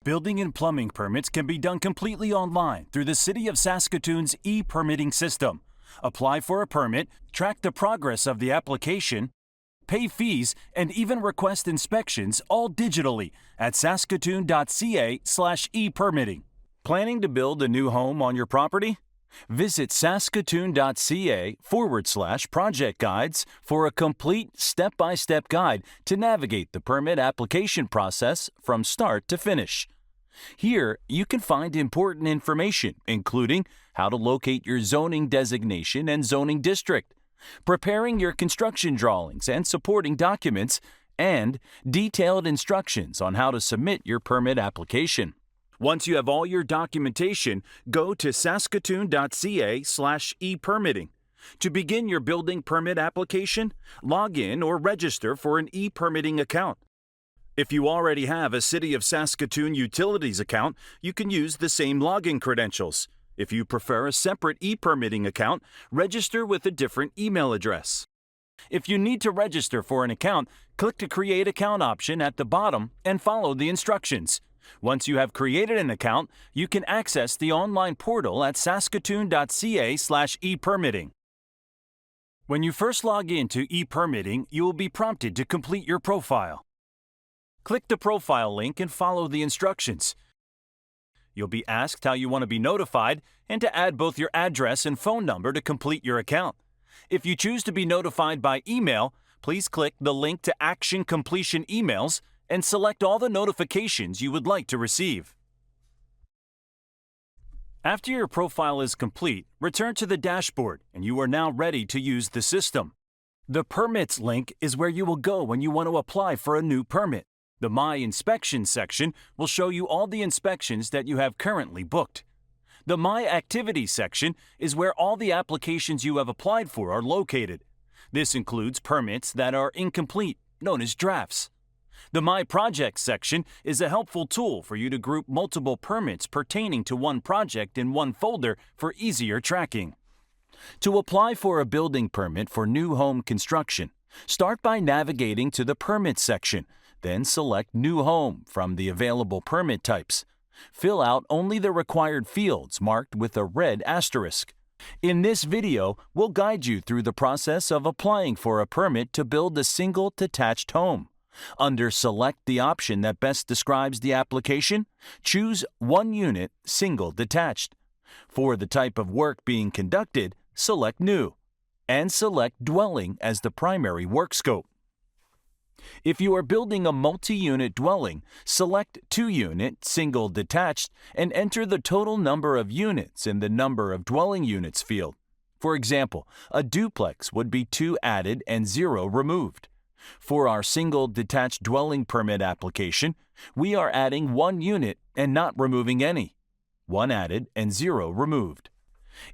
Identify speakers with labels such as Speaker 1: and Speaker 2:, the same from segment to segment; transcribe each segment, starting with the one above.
Speaker 1: Building and plumbing permits can be done completely online through the City of Saskatoon's e-permitting system. Apply for a permit, track the progress of the application, pay fees, and even request inspections all digitally at saskatoon.ca/e-permitting. Planning to build a new home on your property? Visit saskatoon.ca/project guides for a complete step-by-step guide to navigate the permit application process from start to finish. Here, you can find important information, including how to locate your zoning designation and zoning district, preparing your construction drawings and supporting documents, and detailed instructions on how to submit your permit application. Once you have all your documentation, go to saskatoon.ca/e-permitting. To begin your building permit application, log in or register for an e-permitting account. If you already have a City of Saskatoon Utilities account, you can use the same login credentials. If you prefer a separate e-permitting account, register with a different email address. If you need to register for an account, click the Create Account option at the bottom and follow the instructions. Once you have created an account, you can access the online portal at saskatoon.ca/e-permitting. When you first log into e-permitting, you will be prompted to complete your profile. Click the profile link and follow the instructions. You'll be asked how you want to be notified and to add both your address and phone number to complete your account. If you choose to be notified by email, please click the link to Action Completion Emails and select all the notifications you would like to receive. After your profile is complete, return to the dashboard and you are now ready to use the system. The Permits link is where you will go when you want to apply for a new permit. The My Inspections section will show you all the inspections that you have currently booked. The My Activities section is where all the applications you have applied for are located. This includes permits that are incomplete, known as drafts. The My Projects section is a helpful tool for you to group multiple permits pertaining to one project in one folder for easier tracking. To apply for a building permit for new home construction, start by navigating to the Permits section. Then select New Home from the available permit types. Fill out only the required fields marked with a red asterisk. In this video, we'll guide you through the process of applying for a permit to build a single detached home. Under Select the option that best describes the application, choose One Unit, Single Detached. For the type of work being conducted, select New, and select Dwelling as the primary work scope. If you are building a multi-unit dwelling, select 2-unit, single detached, and enter the total number of units in the Number of Dwelling Units field. For example, a duplex would be 2 added and 0 removed. For our single detached dwelling permit application, we are adding 1 unit and not removing any. 1 added and 0 removed.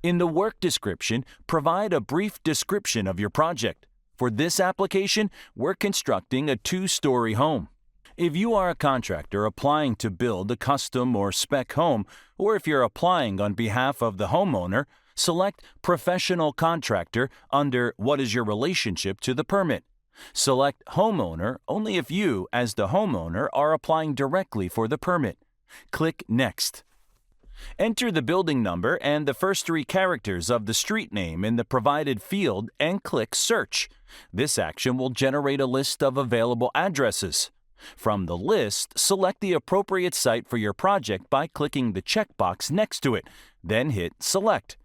Speaker 1: In the work description, provide a brief description of your project. For this application, we're constructing a 2-story home. If you are a contractor applying to build a custom or spec home, or if you're applying on behalf of the homeowner, select Professional Contractor under What is your relationship to the permit. Select Homeowner only if you, as the homeowner, are applying directly for the permit. Click Next. Enter the building number and the first 3 characters of the street name in the provided field and click Search. This action will generate a list of available addresses. From the list, select the appropriate site for your project by clicking the checkbox next to it, then hit Select.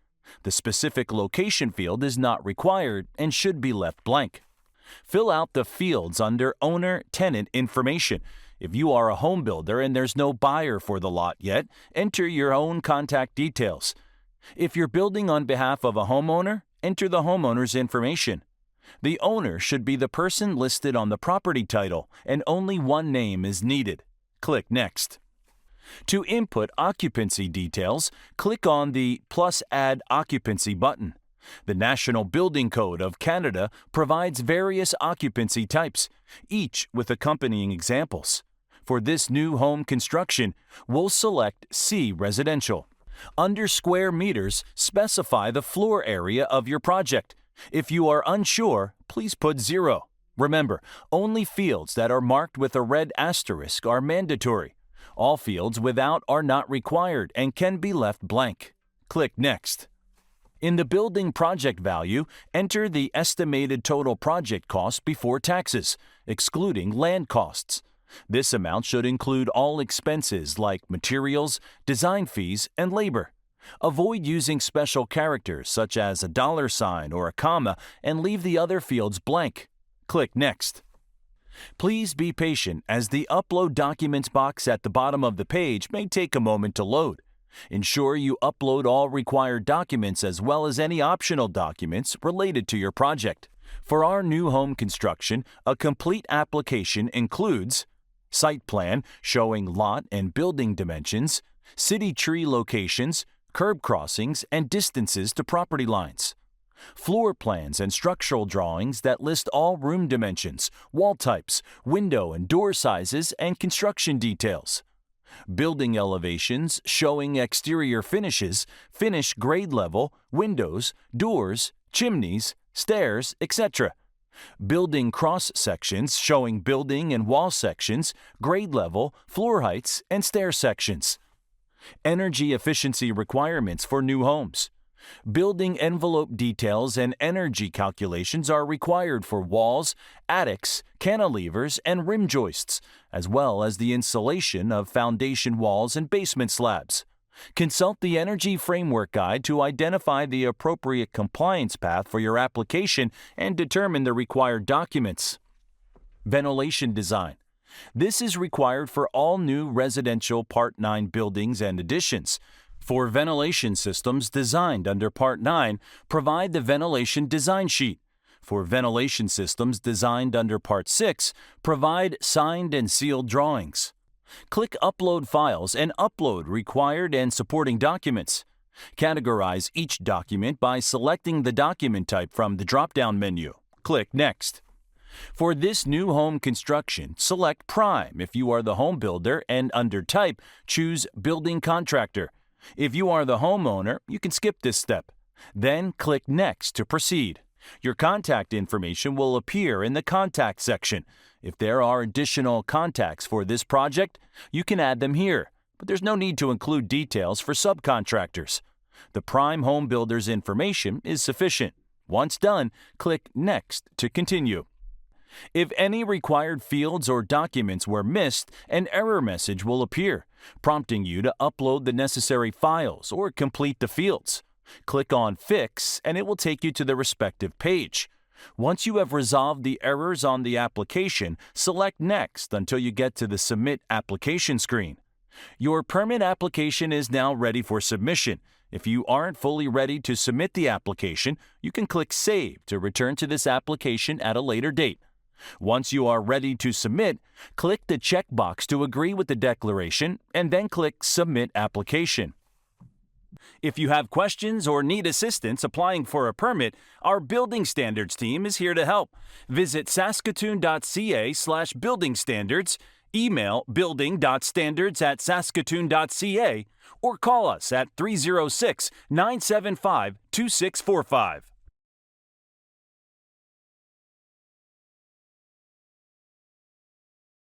Speaker 1: The specific location field is not required and should be left blank. Fill out the fields under Owner-Tenant Information. If you are a home builder and there's no buyer for the lot yet, enter your own contact details. If you're building on behalf of a homeowner, enter the homeowner's information. The owner should be the person listed on the property title, and only one name is needed. Click Next. To input occupancy details, click on the +Add Occupancy button. The National Building Code of Canada provides various occupancy types, each with accompanying examples. For this new home construction, we'll select C Residential. Under Square Meters, specify the floor area of your project. If you are unsure, please put 0. Remember, only fields that are marked with a red asterisk are mandatory. All fields without are not required and can be left blank. Click Next. In the building project value, enter the estimated total project cost before taxes, excluding land costs. This amount should include all expenses like materials, design fees, and labor. Avoid using special characters such as a $ or a comma and leave the other fields blank. Click Next. Please be patient as the Upload Documents box at the bottom of the page may take a moment to load. Ensure you upload all required documents as well as any optional documents related to your project. For our new home construction, a complete application includes site plan showing lot and building dimensions, city tree locations, curb crossings, and distances to property lines. Floor plans and structural drawings that list all room dimensions, wall types, window and door sizes, and construction details. Building elevations showing exterior finishes, finish grade level, windows, doors, chimneys, stairs, etc. Building cross sections showing building and wall sections, grade level, floor heights, and stair sections. Energy efficiency requirements for new homes. Building envelope details and energy calculations are required for walls, attics, cantilevers, and rim joists, as well as the installation of foundation walls and basement slabs. Consult the Energy Framework Guide to identify the appropriate compliance path for your application and determine the required documents. Ventilation design. This is required for all new residential Part 9 buildings and additions. For ventilation systems designed under Part 9, provide the ventilation design sheet. For ventilation systems designed under Part 6, provide signed and sealed drawings. Click Upload Files and upload required and supporting documents. Categorize each document by selecting the document type from the drop-down menu. Click Next. For this new home construction, select Prime if you are the home builder and under Type, choose Building Contractor. If you are the homeowner, you can skip this step. Then click Next to proceed. Your contact information will appear in the Contact section. If there are additional contacts for this project, you can add them here, but there's no need to include details for subcontractors. The Prime home builder's information is sufficient. Once done, click Next to continue. If any required fields or documents were missed, an error message will appear, prompting you to upload the necessary files or complete the fields. Click on Fix and it will take you to the respective page. Once you have resolved the errors on the application, select Next until you get to the Submit Application screen. Your permit application is now ready for submission. If you aren't fully ready to submit the application, you can click Save to return to this application at a later date. Once you are ready to submit, click the checkbox to agree with the declaration and then click Submit Application. If you have questions or need assistance applying for a permit, our Building Standards team is here to help. Visit saskatoon.ca/building standards, email building.standards@saskatoon.ca, or call us at 306-975-2645.